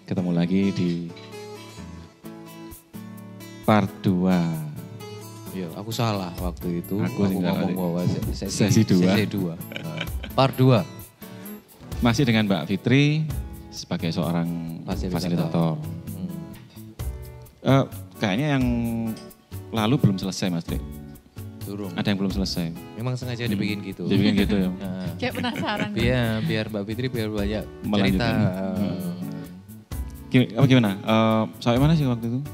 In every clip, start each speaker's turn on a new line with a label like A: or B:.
A: ketemu lagi di part 2.
B: Iya, aku salah waktu itu.
A: Aku
B: ngomong bahwa
A: sesi 2.
B: Sesi 2. Part 2.
A: Masih dengan Mbak Fitri sebagai seorang fasilitator. Kayaknya yang lalu belum selesai Mas Tri.
B: Durung.
A: Ada yang belum selesai.
B: Memang sengaja dibikin gitu.
A: Dibikin gitu ya.
B: Nah,
C: Kayak penasaran.
B: biar Mbak Fitri biar banyak cerita.
A: Melanjutkan. Gimana? Sampai mana sih waktu itu?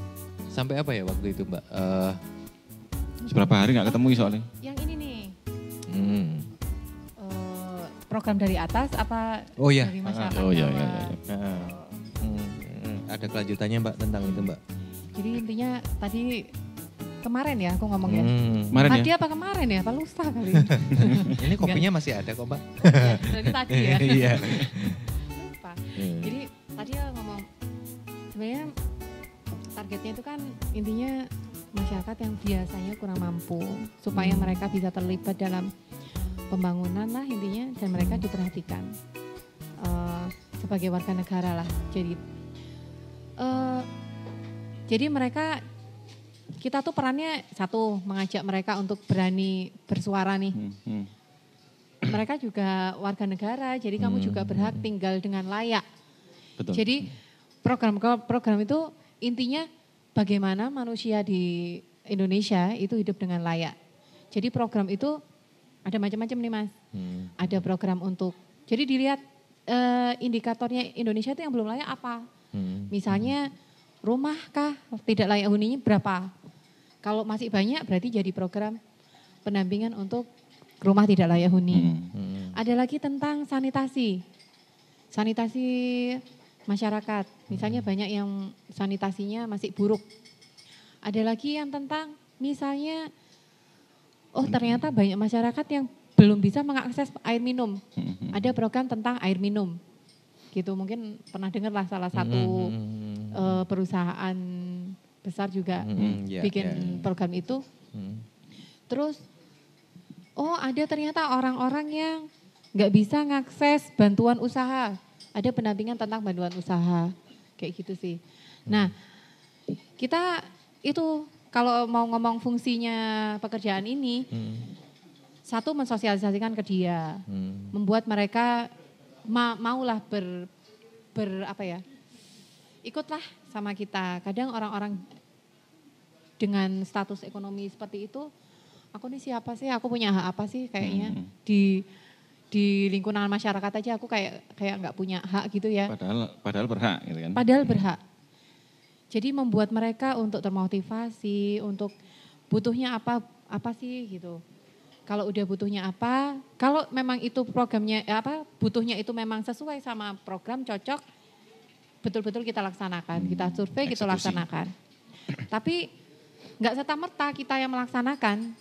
B: Sampai apa ya waktu itu Mbak?
A: Seberapa hari nggak ketemu soalnya?
C: Yang ini nih,
B: Hmm.
C: program dari atas apa
B: Oh iya.
C: dari masyarakat
A: Oh iya,
C: bawah?
A: iya, iya.
B: Ada kelanjutannya Mbak tentang itu Mbak.
C: Jadi intinya tadi kemarin ya aku ngomong ya.
A: Kemarin
C: Tadi
A: ya?
C: apa kemarin ya? Apa lusa kali?
B: Ini kopinya masih ada kok Mbak.
C: Dari tadi ya.
B: Iya.
C: Lupa. Jadi tadi ya ngomong sebenarnya targetnya itu kan intinya masyarakat yang biasanya kurang mampu supaya mereka bisa terlibat dalam pembangunan lah intinya dan mereka diperhatikan sebagai warga negara lah. Jadi mereka kita tuh perannya satu mengajak mereka untuk berani bersuara nih. Mereka juga warga negara, jadi kamu juga berhak tinggal dengan layak.
A: Betul.
C: Jadi program itu intinya bagaimana manusia di Indonesia itu hidup dengan layak. Jadi program itu ada macam-macam nih Mas. Ada program untuk, jadi dilihat indikatornya Indonesia itu yang belum layak apa. Misalnya rumah kah tidak layak huninya berapa. Kalau masih banyak berarti jadi program pendampingan untuk rumah tidak layak huni. Ada lagi tentang sanitasi. Sanitasi masyarakat. Misalnya banyak yang sanitasinya masih buruk. Ada lagi yang tentang misalnya ternyata banyak masyarakat yang belum bisa mengakses air minum. Ada program tentang air minum. Gitu mungkin pernah dengar lah salah satu perusahaan besar juga bikin program itu. Terus ada ternyata orang-orang yang nggak bisa ngakses bantuan usaha. Ada pendampingan tentang bantuan usaha. Kayak gitu sih. Nah, kita itu kalau mau ngomong fungsinya pekerjaan ini, satu mensosialisasikan ke dia, membuat mereka maulah ikutlah sama kita. Kadang orang-orang dengan status ekonomi seperti itu, aku nih siapa sih, aku punya hak apa sih kayaknya di lingkungan masyarakat aja aku kayak nggak punya hak gitu ya.
A: Padahal berhak gitu kan.
C: Padahal berhak. Jadi membuat mereka untuk termotivasi, untuk butuhnya apa sih gitu. Kalau udah butuhnya apa, kalau memang itu programnya butuhnya itu memang sesuai sama program cocok, betul-betul kita laksanakan, kita survei, kita laksanakan. Tapi nggak serta-merta kita yang melaksanakan.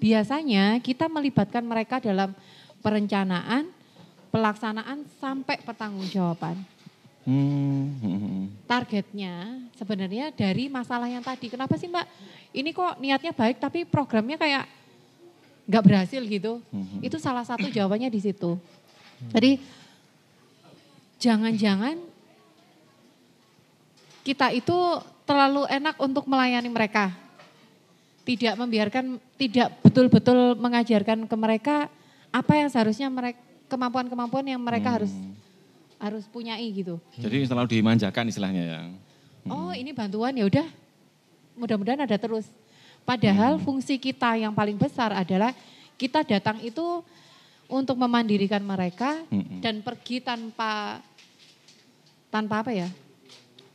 C: Biasanya kita melibatkan mereka dalam perencanaan, pelaksanaan sampai pertanggungjawaban. Targetnya sebenarnya dari masalah yang tadi. Kenapa sih Mbak? Ini kok niatnya baik tapi programnya kayak nggak berhasil gitu. Itu salah satu jawabannya di situ. Jadi jangan-jangan kita itu terlalu enak untuk melayani mereka. Tidak betul-betul mengajarkan ke mereka apa yang seharusnya kemampuan-kemampuan yang mereka harus punyai gitu.
A: Jadi selalu dimanjakan istilahnya ya.
C: Ini bantuan ya udah. Mudah-mudahan ada terus. Padahal fungsi kita yang paling besar adalah kita datang itu untuk memandirikan mereka dan pergi tanpa apa ya?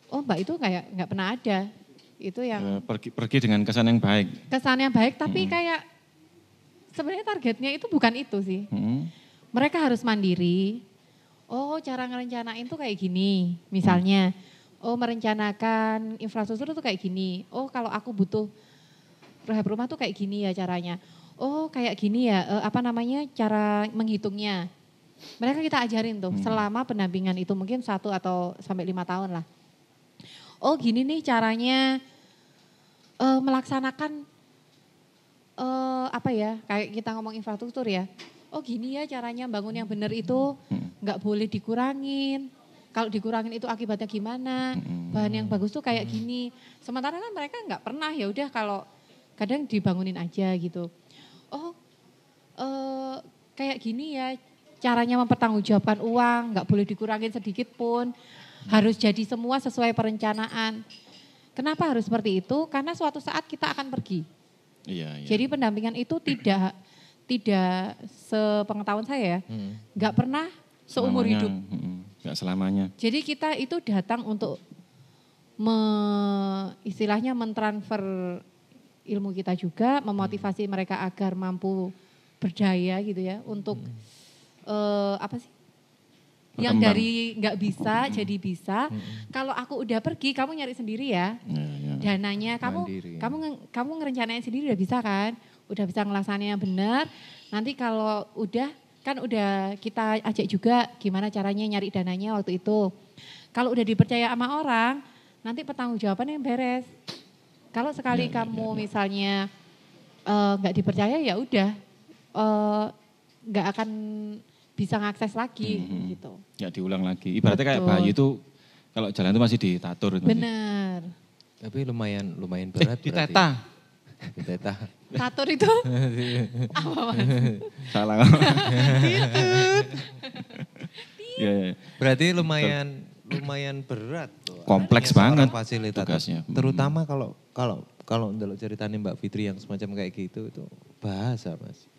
C: Mbak itu kayak nggak pernah ada. Itu yang
A: pergi dengan kesan yang baik.
C: Kesan yang baik tapi kayak sebenarnya targetnya itu bukan itu sih. Mereka harus mandiri. Cara ngerencanain tuh kayak gini misalnya. Merencanakan infrastruktur tuh kayak gini. Kalau aku butuh rehab rumah tuh kayak gini ya caranya. Kayak gini ya cara menghitungnya. Mereka kita ajarin tuh selama pendampingan itu mungkin 1 atau sampai 5 tahun lah. Gini nih caranya melaksanakan kayak kita ngomong infrastruktur ya. Gini ya caranya bangun yang benar itu nggak boleh dikurangin. kalau dikurangin itu akibatnya gimana, bahan yang bagus tuh kayak gini. Sementara kan mereka nggak pernah, ya udah kalau kadang dibangunin aja gitu. Oh kayak gini ya caranya mempertanggungjawabkan uang, nggak boleh dikurangin sedikit pun, harus jadi semua sesuai perencanaan. Kenapa harus seperti itu? Karena suatu saat kita akan pergi.
A: Iya.
C: Jadi pendampingan itu tidak sepengetahuan saya ya, nggak pernah seumur hidup.
A: Nggak selamanya.
C: Jadi kita itu datang untuk istilahnya mentransfer ilmu kita juga, memotivasi mereka agar mampu berdaya gitu ya untuk apa sih? Yang
A: Berkembang.
C: dari nggak bisa jadi bisa. Kalau aku udah pergi, kamu nyari sendiri ya. Dananya
B: Mandiri, ya.
C: kamu ngerencanain sendiri udah bisa kan? Udah bisa ngelaksanainnya benar. Nanti kalau udah kita ajak juga gimana caranya nyari dananya waktu itu. Kalau udah dipercaya sama orang, nanti pertanggungjawabannya yang beres. Kalau sekali kamu misalnya nggak dipercaya ya udah nggak akan bisa ngakses lagi gitu.
A: Ya diulang lagi. Ibaratnya kayak
C: Betul.
A: bayi itu kalau jalan itu masih ditatur. Itu
C: Benar.
B: Tapi lumayan berat.
A: diteta.
B: Diteta.
C: Tatur itu apa Mas?
A: Salah. Ya.
B: Berarti lumayan berat tuh.
A: Kompleks
B: Seorang
A: banget
B: fasilitator.
A: tugasnya.
B: Terutama kalau ndelok ceritanya Mbak Fitri yang semacam kayak gitu itu bahasa, Mas.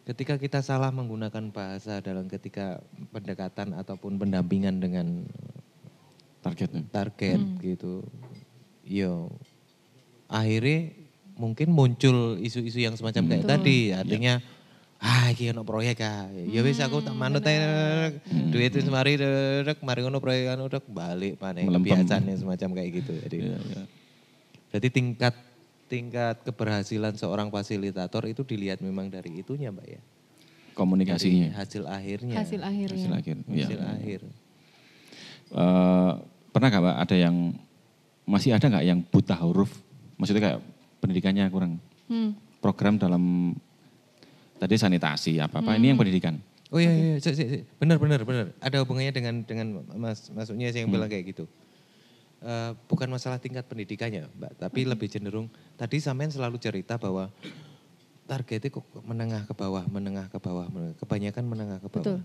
B: Ketika kita salah menggunakan bahasa dalam ketika pendekatan ataupun pendampingan dengan target gitu. Yo akhirnya mungkin muncul isu-isu yang semacam kayak tadi, artinya iki ono proyek ya wis aku tak manut duit itu mari mari ono proyek anu balik maneh kebiasaannya semacam kayak gitu. Jadi berarti tingkat keberhasilan seorang fasilitator itu dilihat memang dari itunya, Mbak ya.
A: Komunikasinya.
B: Dari hasil akhirnya.
C: Hasil akhirnya.
A: Hasil akhir.
B: Hasil akhir.
A: Pernah gak Mbak ada yang masih ada nggak yang buta huruf? Maksudnya kayak pendidikannya kurang. Program dalam tadi sanitasi apa-apa ini yang pendidikan.
B: Oh iya, benar. Ada hubungannya dengan masuknya saya yang bilang kayak gitu. Bukan masalah tingkat pendidikannya, Mbak, tapi lebih cenderung tadi sampean selalu cerita bahwa targetnya kok menengah ke bawah, kebanyakan menengah ke bawah.
C: Betul.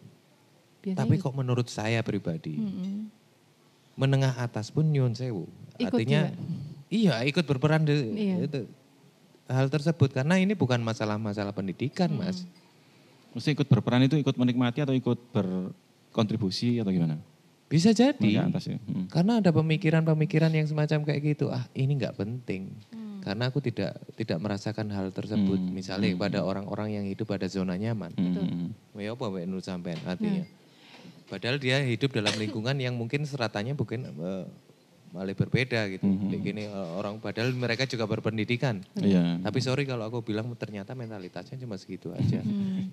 C: Biasanya
B: Tapi
C: gitu.
B: kok menurut saya pribadi, menengah atas pun nyun sewu.
C: Ikut
B: Artinya iya ikut berperan itu, hal tersebut karena ini bukan masalah pendidikan, Mas.
A: Mesti ikut berperan itu ikut menikmati atau ikut berkontribusi atau gimana?
B: Bisa jadi,
A: Menengah atas ya.
B: karena ada pemikiran-pemikiran yang semacam kayak gitu. Ini nggak penting, karena aku tidak merasakan hal tersebut. Misalnya pada orang-orang yang hidup pada zona nyaman. Ya apa menurut sampean artinya? Padahal dia hidup dalam lingkungan yang mungkin seratanya bukan malah berbeda gitu. Kayak gini orang padahal mereka juga berpendidikan.
A: Iya.
B: Tapi sorry kalau aku bilang ternyata mentalitasnya cuma segitu aja.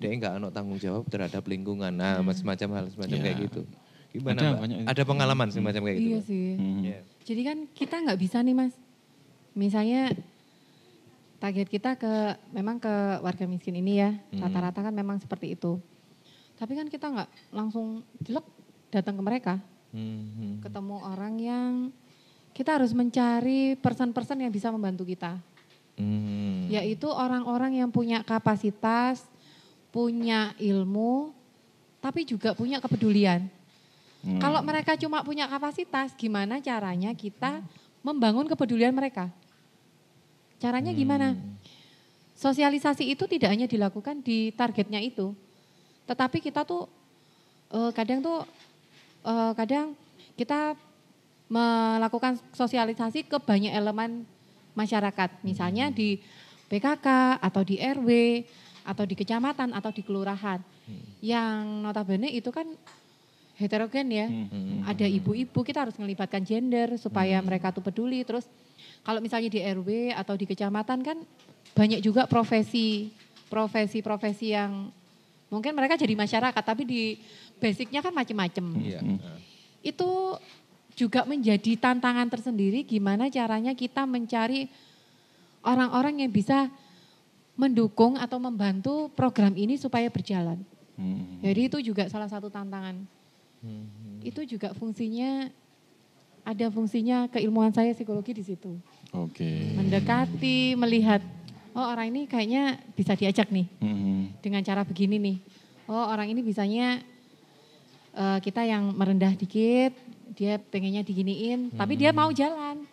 B: Dia nggak ada tanggung jawab terhadap lingkungan. Nah, semacam hal semacam kayak gitu. Gimana
A: Ada
B: Mbak?
A: banyak.
B: Ada pengalaman semacam kayak gitu?
C: Iya
B: Mbak?
C: sih.
B: Iya.
C: Jadi kan kita nggak bisa nih Mas. Misalnya target kita memang ke warga miskin ini ya. Rata-rata kan memang seperti itu. Tapi kan kita nggak langsung jelek datang ke mereka. Ketemu orang yang kita harus mencari person-person yang bisa membantu kita. Yaitu orang-orang yang punya kapasitas, punya ilmu, tapi juga punya kepedulian. Kalau mereka cuma punya kapasitas, gimana caranya kita membangun kepedulian mereka? Caranya gimana? Sosialisasi itu tidak hanya dilakukan di targetnya itu, tetapi kita tuh kadang kita melakukan sosialisasi ke banyak elemen masyarakat. Misalnya di PKK atau di RW atau di kecamatan atau di kelurahan. Yang notabene itu kan heterogen ya. Ada ibu-ibu, kita harus melibatkan gender supaya mereka tuh peduli. Terus kalau misalnya di RW atau di kecamatan kan banyak juga profesi yang mungkin mereka jadi masyarakat tapi di basicnya kan macam-macam. Itu juga menjadi tantangan tersendiri gimana caranya kita mencari orang-orang yang bisa mendukung atau membantu program ini supaya berjalan. Jadi itu juga salah satu tantangan. itu juga fungsinya, ada fungsinya keilmuan saya psikologi di situ.
A: Oke.
C: Mendekati, melihat, oh orang ini kayaknya bisa diajak nih dengan cara begini nih. Oh orang ini bisanya kita yang merendah dikit, dia pengennya diginiin, tapi dia mau jalan.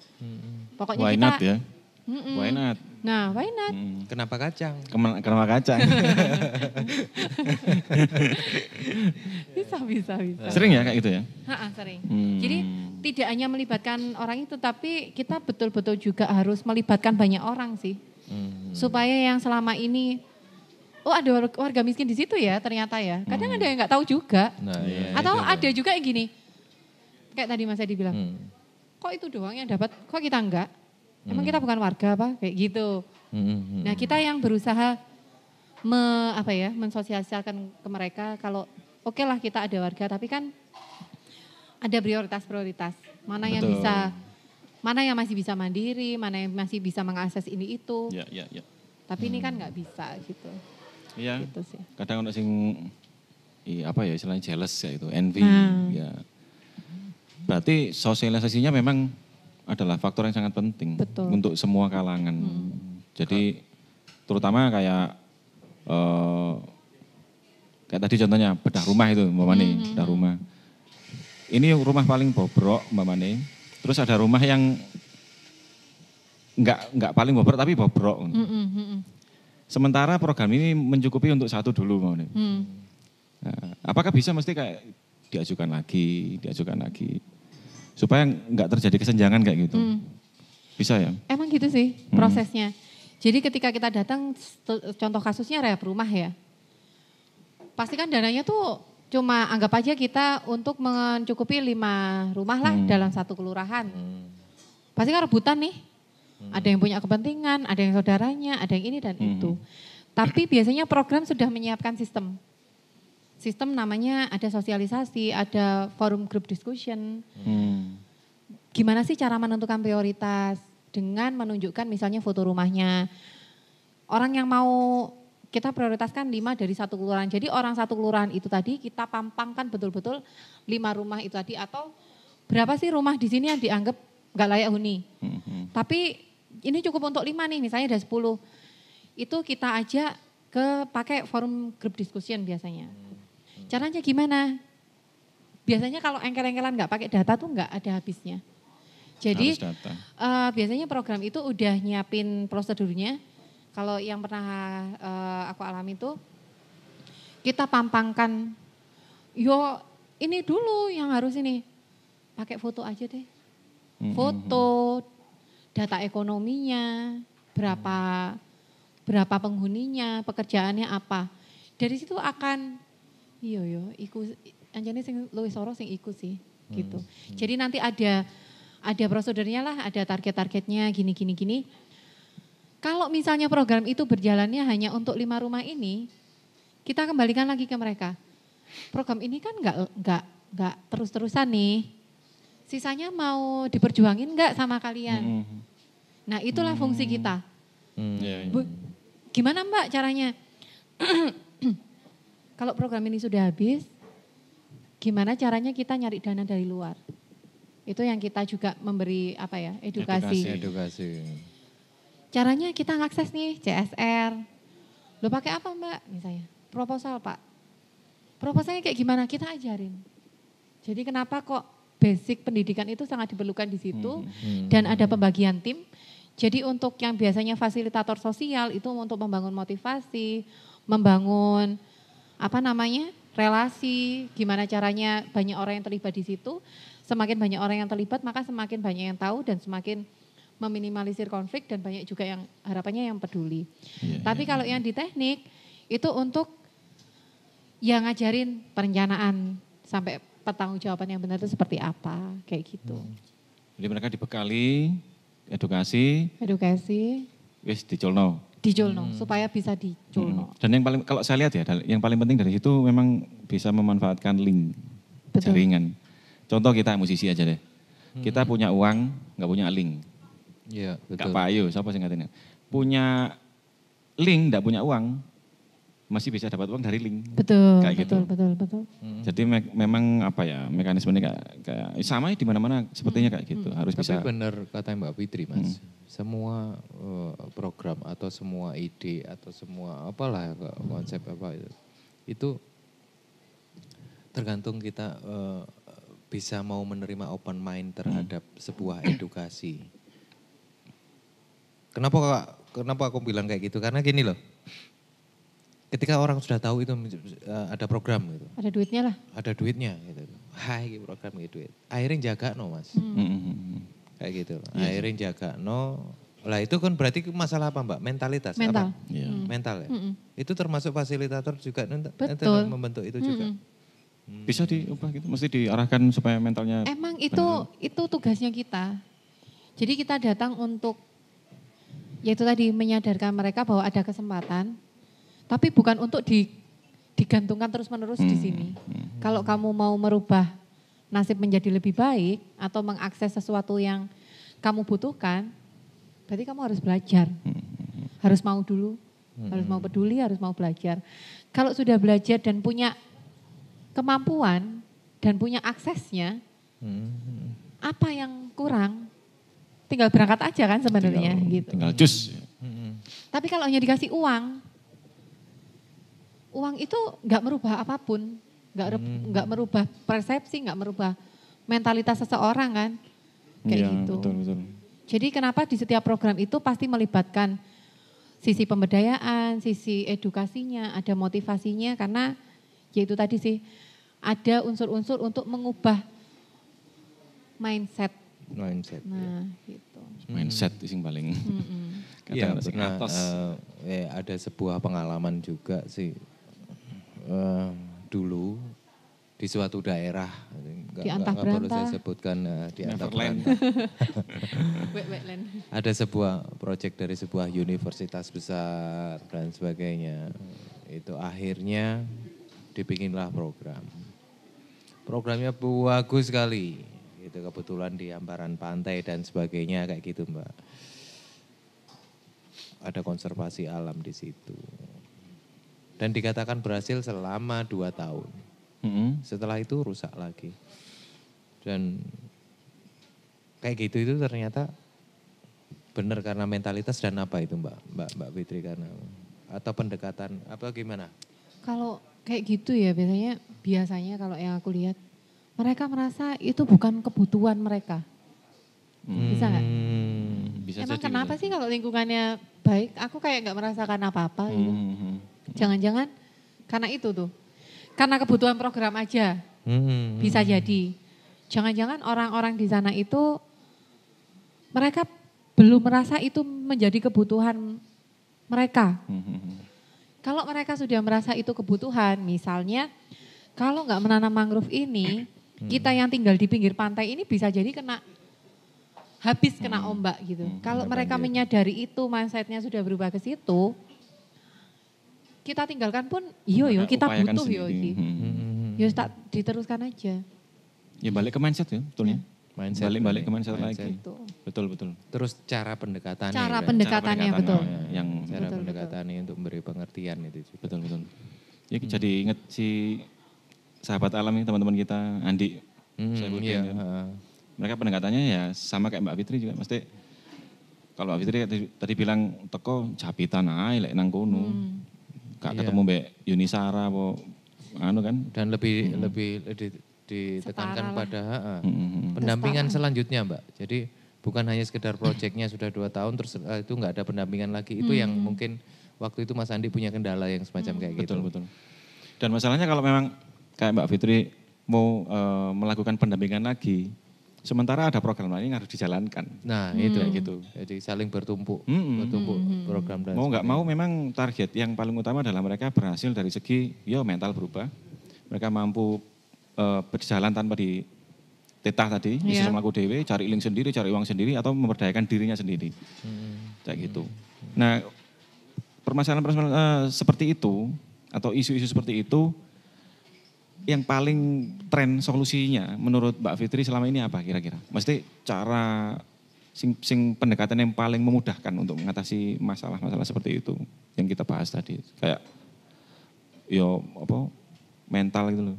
C: Pokoknya
A: Why
C: kita.
A: not ya? Why not?
C: Nah, why not?
B: Kenapa kacang?
A: Kenapa kacang?
C: Bisa.
A: Sering ya kayak gitu ya?
C: Sering. Jadi tidak hanya melibatkan orang itu, tapi kita betul-betul juga harus melibatkan banyak orang sih. Supaya yang selama ini, oh ada warga miskin di situ ya ternyata ya. Kadang ada yang nggak tahu juga.
B: Nah, iya,
C: Atau ada juga yang gini, kayak tadi Mas Edi bilang, kok itu doang yang dapat, kok kita enggak? Emang kita bukan warga apa? Kayak gitu. Nah kita yang berusaha mensosialisasikan ke mereka kalau oke lah kita ada warga, tapi kan ada prioritas. Mana yang bisa, mana yang masih bisa mandiri, mana yang masih bisa mengakses ini itu.
A: Ya.
C: Tapi ini kan nggak bisa gitu.
A: Iya.
C: Gitu sih.
A: Kadang ada sing istilahnya jealous ya itu, envy. Ya. Berarti sosialisasinya memang adalah faktor yang sangat penting.
C: Betul.
A: Untuk semua kalangan. Jadi terutama kayak tadi contohnya bedah rumah itu Mbak Mani, bedah rumah. Ini rumah paling bobrok Mbak Mani. Terus ada rumah yang enggak paling bobrok tapi bobrok. Sementara program ini mencukupi untuk satu dulu Mbak Mani. Nah, apakah bisa mesti kayak diajukan lagi. Supaya nggak terjadi kesenjangan kayak gitu. Bisa ya? Emang
C: gitu sih prosesnya. Jadi ketika kita datang, contoh kasusnya rehab rumah ya. Pasti kan dananya tuh cuma anggap aja kita untuk mencukupi 5 rumah lah dalam satu kelurahan. Pasti kan rebutan nih. Ada yang punya kepentingan, ada yang saudaranya, ada yang ini dan itu. Tapi biasanya program sudah menyiapkan sistem. Sistem namanya ada sosialisasi, ada forum group discussion. Gimana sih cara menentukan prioritas dengan menunjukkan misalnya foto rumahnya. Orang yang mau kita prioritaskan 5 dari satu kelurahan. Jadi orang satu kelurahan itu tadi kita pampangkan betul-betul 5 rumah itu tadi. Atau berapa sih rumah di sini yang dianggap gak layak huni. Tapi ini cukup untuk 5 nih, misalnya ada 10. Itu kita ajak pakai forum group discussion biasanya. Caranya gimana? Biasanya kalau engkel-engkelan nggak pakai data tuh nggak ada habisnya. Jadi biasanya program itu udah nyiapin prosedurnya. Kalau yang pernah aku alami tuh, kita pampangkan, yo ini dulu yang harus ini, pakai foto aja deh. Foto, data ekonominya, berapa penghuninya, pekerjaannya apa. Dari situ akan iku anjane sing luwih soro sing iku sih gitu. Jadi nanti ada prosedurnya lah, ada target-targetnya gini. Kalau misalnya program itu berjalannya hanya untuk 5 rumah ini, kita kembalikan lagi ke mereka. Program ini kan enggak terus-terusan nih. Sisanya mau diperjuangin enggak sama kalian? Nah, itulah fungsi kita. Gimana Mbak caranya? Kalau program ini sudah habis, gimana caranya kita nyari dana dari luar? Itu yang kita juga memberi edukasi. Caranya kita ngakses nih CSR. Lo pakai apa Mbak? Misalnya proposal Pak. Proposalnya kayak gimana? Kita ajarin. Jadi kenapa kok basic pendidikan itu sangat diperlukan di situ dan ada pembagian tim. Jadi untuk yang biasanya fasilitator sosial itu untuk membangun motivasi, membangun relasi, gimana caranya banyak orang yang terlibat di situ. Semakin banyak orang yang terlibat, maka semakin banyak yang tahu dan semakin meminimalisir konflik dan banyak juga yang harapannya yang peduli. Tapi kalau yang di teknik, itu untuk yang ngajarin perencanaan sampai pertanggungjawaban yang benar itu seperti apa, kayak gitu.
A: Jadi mereka dibekali edukasi, wis diculno.
C: Supaya bisa diculno.
A: Dan yang paling, kalau saya lihat ya, yang paling penting dari situ memang bisa memanfaatkan link jaringan. Contoh kita musisi aja deh. Kita punya uang, nggak punya link.
B: Iya, betul.
A: Gak payu, siapa sih ngatanya. Punya link, nggak punya uang, masih bisa dapat uang dari link.
C: Betul,
A: Kayak gitu.
C: betul.
A: Jadi memang apa ya, mekanismenya kayak sama di mana-mana sepertinya kayak gitu. Harus
B: Tapi
A: bisa.
B: benar kata Mbak Fitri, Mas. Semua program atau semua ide atau semua apalah konsep apa itu tergantung kita bisa mau menerima open mind terhadap sebuah edukasi. Kenapa aku bilang kayak gitu? Karena gini loh. Ketika orang sudah tahu itu ada program gitu.
C: Ada duitnya lah.
B: Ada duitnya gitu. Hai program gitu duit. Akhirnya jaga no Mas. Kayak gitu. Akhirnya jaga no. Lah itu kan berarti masalah apa Mbak? Mentalitas.
C: Mental.
B: Apa? Mental ya. Itu termasuk fasilitator juga
C: Betul.
B: membentuk itu juga.
A: Bisa diubah gitu, mesti diarahkan supaya mentalnya.
C: Emang itu tugasnya kita. Jadi kita datang untuk, yaitu tadi menyadarkan mereka bahwa ada kesempatan, tapi bukan untuk digantungkan terus-menerus di sini. Kalau kamu mau merubah nasib menjadi lebih baik atau mengakses sesuatu yang kamu butuhkan, berarti kamu harus belajar. Harus mau dulu, harus mau peduli, harus mau belajar. Kalau sudah belajar dan punya kemampuan dan punya aksesnya, apa yang kurang? Tinggal berangkat aja kan sebenarnya gitu.
A: Tinggal cus.
C: Tapi kalau hanya dikasih uang itu nggak merubah apapun, nggak merubah persepsi, nggak merubah mentalitas seseorang kan, kayak gitu.
A: Betul.
C: Jadi kenapa di setiap program itu pasti melibatkan sisi pemberdayaan, sisi edukasinya, ada motivasinya karena yaitu tadi sih ada unsur-unsur untuk mengubah mindset. Nah, gitu.
A: Mindset itu yang paling.
B: Iya, pernah ada sebuah pengalaman juga sih dulu di suatu daerah.
C: Di Antah
B: Nggak perlu
C: Berantah.
B: saya sebutkan di Antah
A: Neverland.
B: Berantah. Ada sebuah proyek dari sebuah universitas besar dan sebagainya. Itu akhirnya dibikinlah program. Programnya bagus sekali. Itu kebetulan di hamparan pantai dan sebagainya kayak gitu Mbak. Ada konservasi alam di situ. Dan dikatakan berhasil selama 2 tahun. Setelah itu rusak lagi. Dan kayak gitu itu ternyata benar karena mentalitas dan apa itu Mbak Fitri karena atau pendekatan apa gimana?
C: Kalau kayak gitu ya biasanya kalau yang aku lihat mereka merasa itu bukan kebutuhan mereka. Bisa nggak?
A: Bisa
C: Emang
A: jadi,
C: kenapa
A: bisa.
C: sih kalau lingkungannya baik, aku kayak nggak merasakan apa-apa gitu. Jangan-jangan karena itu tuh, karena kebutuhan program aja, bisa jadi. Jangan-jangan orang-orang di sana itu mereka belum merasa itu menjadi kebutuhan mereka. Kalau mereka sudah merasa itu kebutuhan, misalnya kalau nggak menanam mangrove ini, kita yang tinggal di pinggir pantai ini bisa jadi kena ombak gitu. Kalau mereka menyadari itu, mindsetnya sudah berubah ke situ, kita tinggalkan pun, kita
A: upayakan
C: butuh
A: sendiri.
C: yo tak diteruskan aja.
A: Ya balik ke mindset ya, betulnya.
B: Mindset.
A: Balik ke mindset lagi.
C: Gitu.
A: Betul.
B: Terus cara pendekatannya.
C: Cara
B: ya,
C: pendekatannya betul.
A: Yang
B: cara
C: Betul,
B: pendekatannya untuk memberi pengertian itu juga.
A: betul. Ya, jadi ingat si sahabat alam ini teman-teman kita, Andi. Saifuddin,
B: Iya.
A: kan. Mereka pendekatannya ya sama kayak Mbak Fitri juga. Mesti kalau Mbak Fitri tadi bilang teko japitan ae lek nang kono. Gak ketemu Mbak Yunisara apa anu kan.
B: Dan lebih ditekankan
C: Setara lah.
B: pada pendampingan selanjutnya Mbak. Jadi bukan hanya sekedar proyeknya sudah 2 tahun terus itu nggak ada pendampingan lagi. Itu yang mungkin waktu itu Mas Andi punya kendala yang semacam kayak gitu.
A: Betul. Dan masalahnya kalau memang kayak Mbak Fitri mau melakukan pendampingan lagi, sementara ada program lain yang harus dijalankan.
B: Nah itu
A: Kayak gitu.
B: Jadi saling bertumpuk program dan
A: Mau nggak mau memang target yang paling utama adalah mereka berhasil dari segi mental berubah. Mereka mampu berjalan tanpa ditetah tadi, bisa melakukan dewe, cari link sendiri, cari uang sendiri, atau memberdayakan dirinya sendiri. Kayak gitu. Nah, permasalahan seperti itu, atau isu-isu seperti itu, yang paling tren solusinya menurut Mbak Fitri selama ini apa kira-kira? Mesti cara sing pendekatan yang paling memudahkan untuk mengatasi masalah-masalah seperti itu yang kita bahas tadi. Kayak mental gitu loh.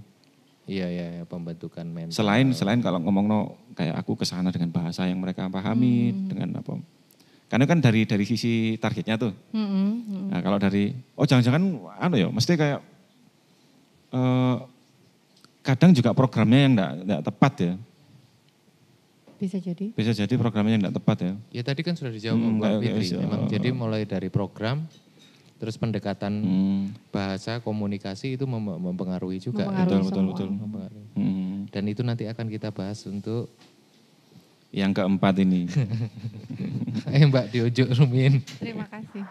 B: Iya, pembentukan mental.
A: Selain kalau ngomong kayak aku kesana dengan bahasa yang mereka pahami, dengan apa. Karena kan dari sisi targetnya tuh. Nah kalau dari, jangan-jangan mesti kayak kadang juga programnya yang enggak tepat ya. Bisa jadi programnya yang enggak tepat ya.
B: Ya tadi kan sudah dijawab Mbak Fitri. Memang jadi mulai dari program, terus pendekatan bahasa, komunikasi itu mempengaruhi juga.
A: Betul.
B: Dan itu nanti akan kita bahas untuk
A: yang keempat ini.
B: Mbak Diojo Rumin.
C: Terima kasih.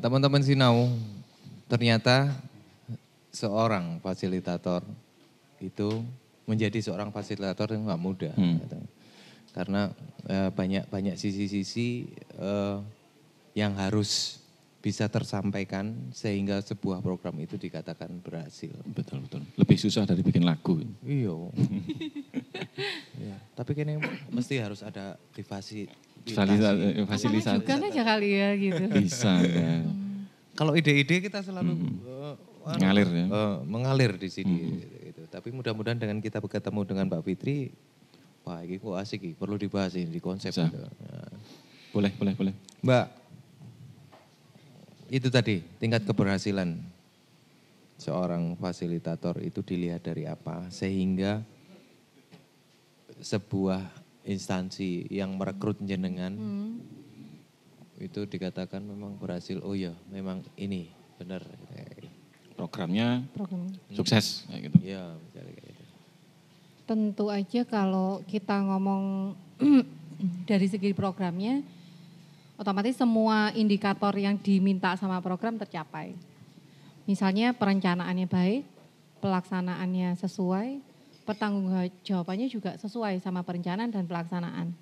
B: Teman-teman Sinau, ternyata seorang fasilitator itu menjadi seorang fasilitator yang nggak mudah. Karena banyak sisi-sisi yang harus bisa tersampaikan sehingga sebuah program itu dikatakan berhasil.
A: Betul. Lebih susah dari bikin lagu.
B: Iya. Ya, tapi kayaknya mesti harus ada
A: fasilitasi.
C: Juga aja kali ya gitu.
A: Bisa ya.
B: Kalau ide-ide kita selalu
A: mengalir ya.
B: Mengalir di sini. Gitu. Tapi mudah-mudahan dengan kita ketemu dengan Mbak Fitri, wah ini kok asik, perlu dibahas ini di konsep. Gitu.
A: Boleh.
B: Mbak, itu tadi tingkat keberhasilan seorang fasilitator itu dilihat dari apa sehingga sebuah instansi yang merekrut jenengan itu dikatakan memang berhasil. Oh ya, memang ini benar.
A: Programnya sukses kayak gitu.
B: Iya, kayak gitu.
C: Tentu aja kalau kita ngomong dari segi programnya, otomatis semua indikator yang diminta sama program tercapai. Misalnya perencanaannya baik, pelaksanaannya sesuai, pertanggungjawabannya juga sesuai sama perencanaan dan pelaksanaan.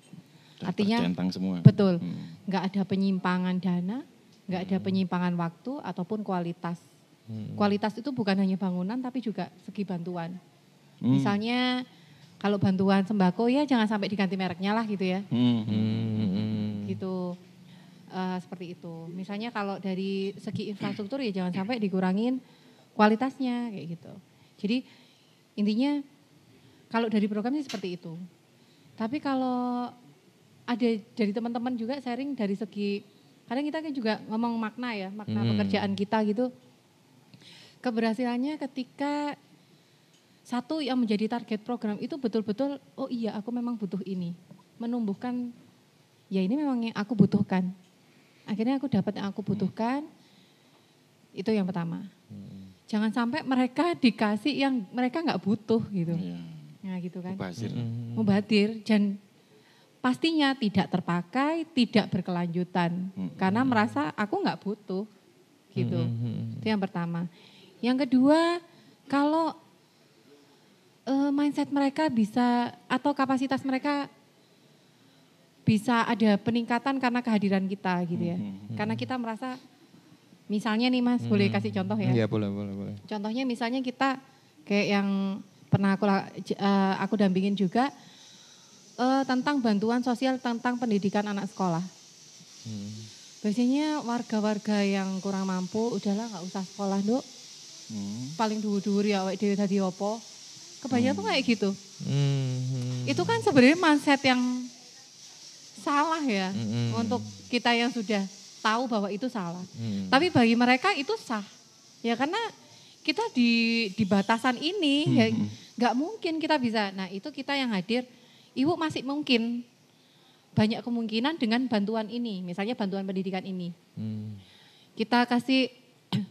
C: Artinya
A: semua.
C: Betul, nggak ada penyimpangan dana, nggak ada penyimpangan waktu ataupun kualitas. Kualitas itu bukan hanya bangunan tapi juga segi bantuan. Misalnya kalau bantuan sembako ya jangan sampai diganti mereknya lah gitu ya. Gitu. Seperti itu. Misalnya kalau dari segi infrastruktur ya jangan sampai dikurangin kualitasnya kayak gitu. Jadi intinya kalau dari programnya seperti itu. Tapi kalau ada dari teman-teman juga sharing dari segi, kadang kita kan juga ngomong makna ya, makna pekerjaan kita gitu. Keberhasilannya ketika satu yang menjadi target program itu betul-betul, oh iya aku memang butuh ini. Menumbuhkan, ya ini memang yang aku butuhkan. Akhirnya aku dapat yang aku butuhkan, itu yang pertama. Jangan sampai mereka dikasih yang mereka nggak butuh gitu. Nah gitu kan. Mubazir. Dan pastinya tidak terpakai, tidak berkelanjutan. Karena merasa aku nggak butuh gitu. Itu yang pertama. Yang kedua, kalau mindset mereka bisa atau kapasitas mereka bisa ada peningkatan karena kehadiran kita gitu ya. Karena kita merasa, misalnya nih Mas, boleh kasih contoh ya?
B: Iya boleh.
C: Contohnya misalnya kita kayak yang pernah aku dampingin juga tentang bantuan sosial tentang pendidikan anak sekolah. Biasanya warga-warga yang kurang mampu, udahlah nggak usah sekolah Dok. Paling dhuwur-dhuwur ya awake dhewe dadi apa. Kebanyakan tuh kayak gitu. Itu kan sebenarnya mindset yang salah ya untuk kita yang sudah tahu bahwa itu salah. Tapi bagi mereka itu sah. Ya karena kita di batasan ini ya nggak mungkin kita bisa. Nah itu kita yang hadir, ibu masih mungkin banyak kemungkinan dengan bantuan ini, misalnya bantuan pendidikan ini. Kita kasih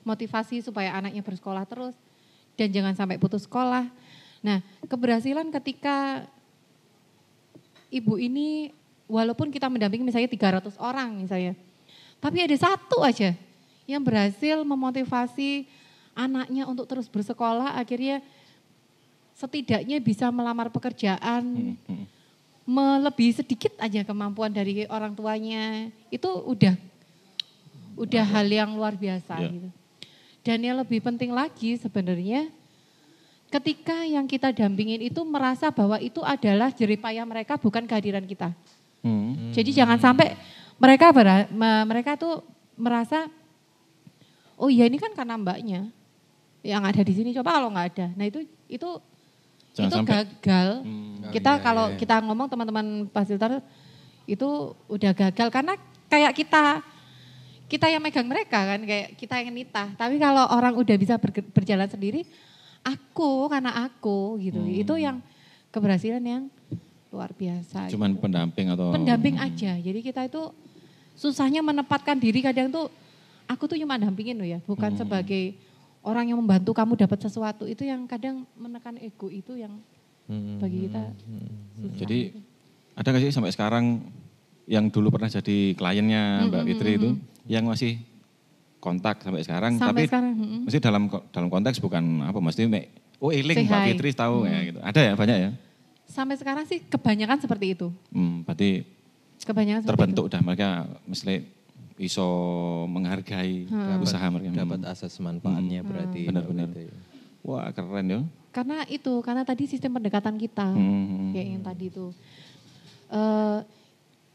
C: motivasi supaya anaknya bersekolah terus dan jangan sampai putus sekolah. Nah keberhasilan ketika ibu ini walaupun kita mendampingi misalnya 300 orang misalnya, tapi ada satu aja yang berhasil memotivasi anaknya untuk terus bersekolah, akhirnya setidaknya bisa melamar pekerjaan, melebihi sedikit aja kemampuan dari orang tuanya, itu udah hal yang luar biasa gitu. Dan yang lebih penting lagi sebenarnya, ketika yang kita dampingin itu merasa bahwa itu adalah jeripaya mereka, bukan kehadiran kita. Jadi jangan sampai mereka tuh merasa, oh iya ini kan karena mbaknya yang ada di sini, coba kalau nggak ada. Nah itu gagal. Kita kalau kita ngomong teman-teman fasilitator itu udah gagal karena kayak kita yang megang mereka kan, kayak kita yang nitah. Tapi kalau orang udah bisa berjalan sendiri, karena aku gitu. Itu yang keberhasilan yang luar biasa.
A: Cuman gitu. Pendamping
C: aja. Jadi kita itu susahnya menempatkan diri kadang tuh, aku tuh cuma dampingin loh ya, bukan sebagai orang yang membantu kamu dapat sesuatu. Itu yang kadang menekan ego itu yang bagi kita susah.
A: Jadi ada gak sih sampai sekarang yang dulu pernah jadi kliennya Mbak Fitri itu yang masih kontak sampai sekarang, tapi mesti dalam konteks bukan apa, mesti eling Mbak Fitri tahu ya gitu. Ada ya, banyak ya?
C: Sampai sekarang sih kebanyakan seperti itu.
A: Berarti
C: kebanyakan
A: terbentuk udah mereka mesti iso menghargai usaha mereka.
B: Dapat asas manfaatnya berarti.
A: Benar-benar. Wah keren ya.
C: Karena tadi sistem pendekatan kita, kayak yang tadi itu.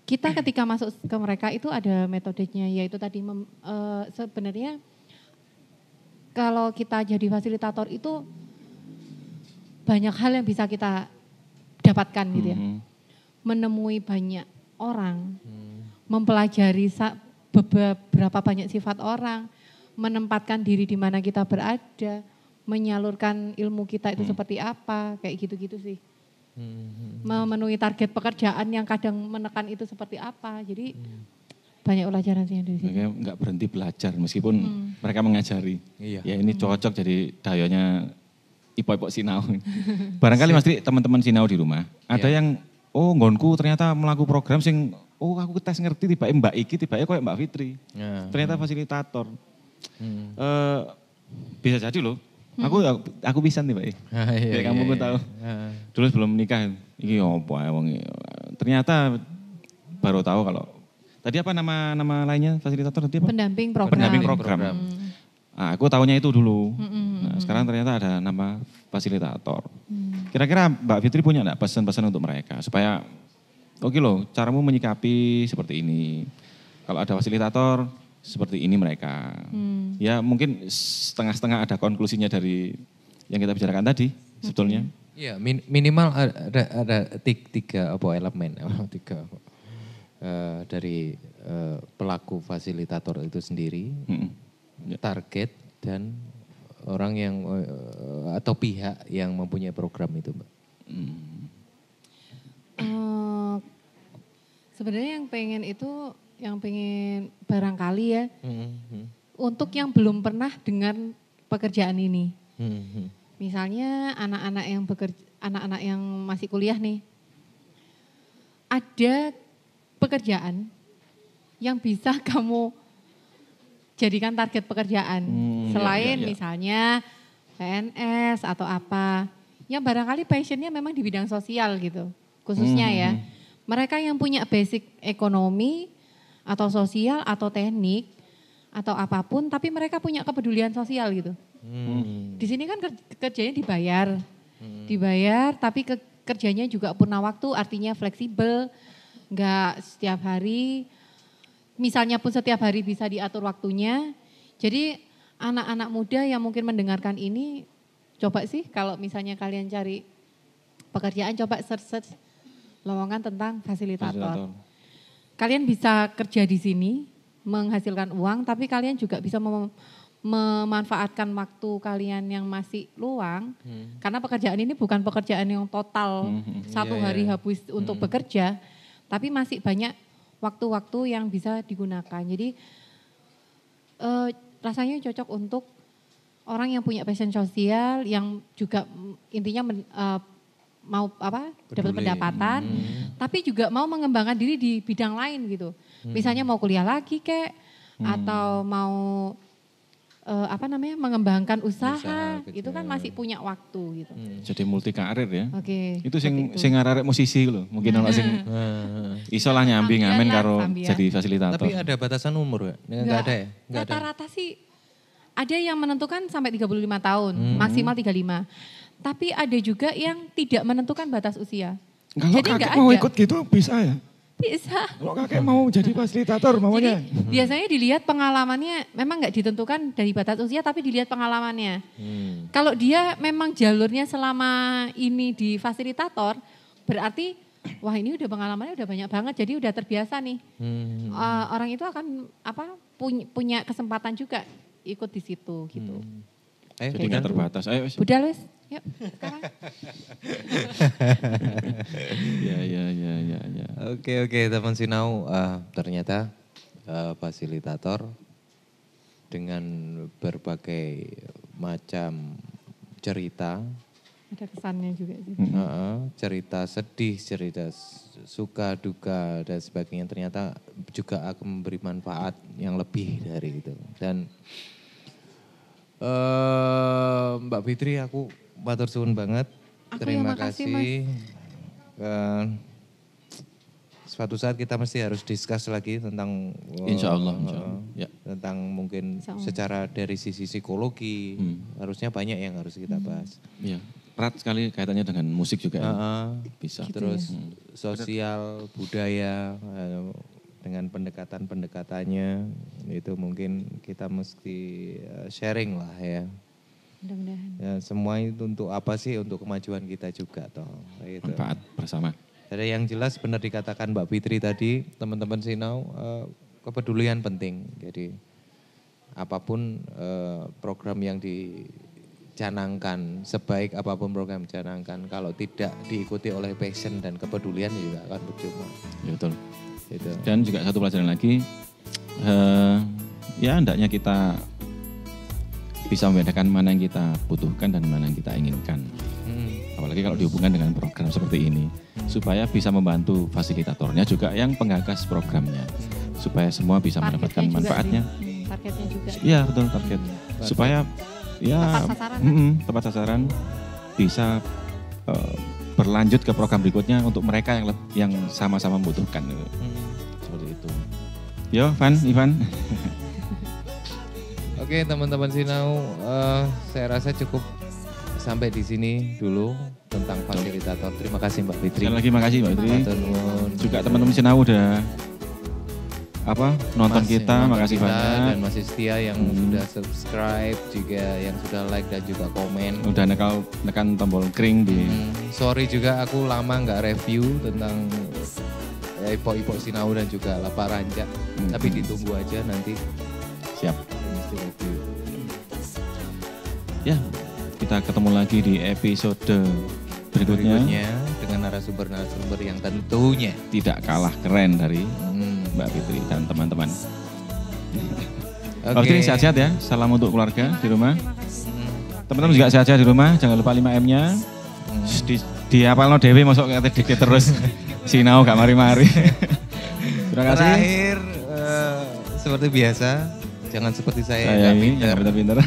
C: Kita ketika masuk ke mereka itu ada metodenya, yaitu tadi sebenarnya kalau kita jadi fasilitator itu banyak hal yang bisa kita dapatkan gitu ya. Menemui banyak orang, mempelajari beberapa banyak sifat orang, menempatkan diri di mana kita berada, menyalurkan ilmu kita itu seperti apa, kayak gitu-gitu sih. Memenuhi target pekerjaan yang kadang menekan itu seperti apa. Jadi banyak pelajaran sih dari sini.
A: Mereka enggak berhenti belajar meskipun mereka mengajari. Iya. Ya ini cocok jadi dayonya Ipo-ipo sinau. Barangkali Mas Tri, teman-teman sinau di rumah, ada yang nggonku ternyata melakukan program sing aku tes ngerti tibake Mbak iki tibake koyo Mbak Fitri. Ternyata fasilitator. Bisa jadi loh. Aku bisa nih Mbak. Iya, kamu pun tahu. Dulu sebelum menikah, iki opo wong. Ternyata baru tahu kalau tadi apa nama lainnya fasilitator tadi apa?
C: Pendamping program.
A: Pendamping program. Nah, aku tahunya itu dulu. Nah, sekarang ternyata ada nama fasilitator. Kira-kira Mbak Fitri punya enggak pesan-pesan untuk mereka supaya oke loh, caramu menyikapi seperti ini. Kalau ada fasilitator seperti ini mereka. Ya mungkin setengah-setengah ada konklusinya dari yang kita bicarakan tadi sebetulnya.
B: Iya, minimal ada tiga elemen, dari pelaku fasilitator itu sendiri, target dan orang yang atau pihak yang mempunyai program itu, Mbak.
C: Sebenarnya yang pengen barangkali ya, untuk yang belum pernah dengan pekerjaan ini. Misalnya anak-anak yang masih kuliah nih, ada pekerjaan yang bisa kamu jadikan target pekerjaan. Selain misalnya PNS atau apa, yang barangkali passionnya memang di bidang sosial gitu, khususnya ya. Mereka yang punya basic ekonomi atau sosial atau teknik atau apapun, tapi mereka punya kepedulian sosial gitu. Di sini kan kerjanya dibayar, tapi kerjanya juga purna waktu, artinya fleksibel, nggak setiap hari. Misalnya pun setiap hari bisa diatur waktunya. Jadi anak-anak muda yang mungkin mendengarkan ini, coba sih kalau misalnya kalian cari pekerjaan, coba search lowongan tentang fasilitator. Kalian bisa kerja di sini menghasilkan uang, tapi kalian juga bisa memanfaatkan waktu kalian yang masih luang. Karena pekerjaan ini bukan pekerjaan yang total satu hari habis untuk bekerja, tapi masih banyak waktu-waktu yang bisa digunakan. Jadi rasanya cocok untuk orang yang punya passion sosial, yang juga intinya mau dapat pendapatan, tapi juga mau mengembangkan diri di bidang lain gitu. Misalnya mau kuliah lagi atau mau mengembangkan usaha gitu kan masih punya waktu gitu.
A: Jadi multi karir ya.
C: Oke.
A: Itu sing arek musisi lho, mungkin ono sing iso lah nyambi ngamen karo jadi fasilitator.
B: Tapi ada batasan umur gak? Enggak ada ya?
C: Rata-rata sih ada yang menentukan sampai 35 tahun, maksimal 35. Tapi ada juga yang tidak menentukan batas usia.
A: Kalau jadi kakek mau ikut gitu bisa ya?
C: Bisa.
A: Kalau kakek mau jadi fasilitator maunya.
C: Jadi, biasanya dilihat pengalamannya, memang nggak ditentukan dari batas usia tapi dilihat pengalamannya. Kalau dia memang jalurnya selama ini di fasilitator, berarti wah ini udah pengalamannya udah banyak banget, jadi udah terbiasa nih. Orang itu akan punya kesempatan juga ikut di situ gitu.
A: Jadi nggak terbatas. Ayo.
C: Budal wes, yuk sekarang.
A: Ya.
B: Oke, teman Sinau, ternyata fasilitator dengan berbagai macam cerita.
C: Ada kesannya juga sih.
B: Cerita sedih, cerita suka, duka dan sebagainya ternyata juga akan memberi manfaat yang lebih dari itu. Dan Mbak Fitri, aku matur suwun banget. Terima kasih. Suatu saat kita mesti harus discuss lagi tentang
A: Insya Allah. Ya.
B: Tentang mungkin secara dari sisi psikologi, harusnya banyak yang harus kita bahas.
A: Iya. Erat sekali kaitannya dengan musik juga. Bisa.
C: Gitu
B: terus sosial, budaya, dengan pendekatan-pendekatannya itu mungkin kita mesti sharing lah ya.
C: Mudah-mudahan.
B: Ya, semua itu untuk apa sih? Untuk kemajuan kita juga toh. Gitu.
A: Manfaat bersama.
B: Jadi yang jelas benar dikatakan Mbak Fitri tadi, teman-teman Sinau, kepedulian penting. Jadi apapun program yang dicanangkan, sebaik apapun program dicanangkan, kalau tidak diikuti oleh passion dan kepedulian juga akan percuma.
A: Ya, betul.
B: Gitu.
A: Dan juga satu pelajaran lagi, ya hendaknya kita bisa membedakan mana yang kita butuhkan dan mana yang kita inginkan. Apalagi kalau dihubungkan dengan program seperti ini, supaya bisa membantu fasilitatornya juga yang penggagas programnya, supaya semua bisa mendapatkan manfaatnya.
C: Targetnya juga.
A: Iya betul, target. Supaya ya tepat sasaran bisa berlanjut ke program berikutnya untuk mereka yang sama-sama membutuhkan. Seperti itu. Yo, Ivan.
B: Oke, teman-teman Sinau, saya rasa cukup sampai di sini dulu tentang fasilitator. Terima kasih Mbak Fitri.
A: Sekali lagi makasih Mbak Fitri. Juga teman-teman Sinau udah nonton kita, makasih banyak.
B: Dan masih setia yang sudah subscribe, juga yang sudah like dan juga komen.
A: Udah nekan tombol kring di.
B: Sorry juga aku lama nggak review tentang Ipok Sinau dan juga Lapa Ranca. Tapi ditunggu aja nanti.
A: Siap.
B: Mesti review.
A: Ya, kita ketemu lagi di episode berikutnya
B: dengan narasumber-narasumber yang tentunya
A: tidak kalah keren dari Mbak Fitri dan teman-teman. Mbak Fitri sehat-sehat ya, salam untuk keluarga di rumah. Teman-teman juga sehat-sehat di rumah, jangan lupa 5M-nya. Di apalno dewe masuk ke dikit terus. Sinau gak mari-mari. Terima kasih.
B: Terakhir, seperti biasa, jangan seperti saya yang
A: pintar-pintar.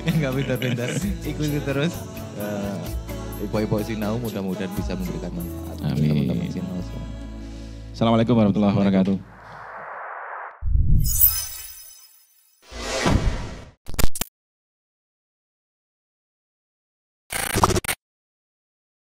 B: Enggak pintar-pintar. Ikuti terus Ipok Sinau, mudah-mudahan bisa memberikan manfaat.
A: Amin.
B: Teman-teman Sinau.
A: Assalamualaikum warahmatullahi wabarakatuh.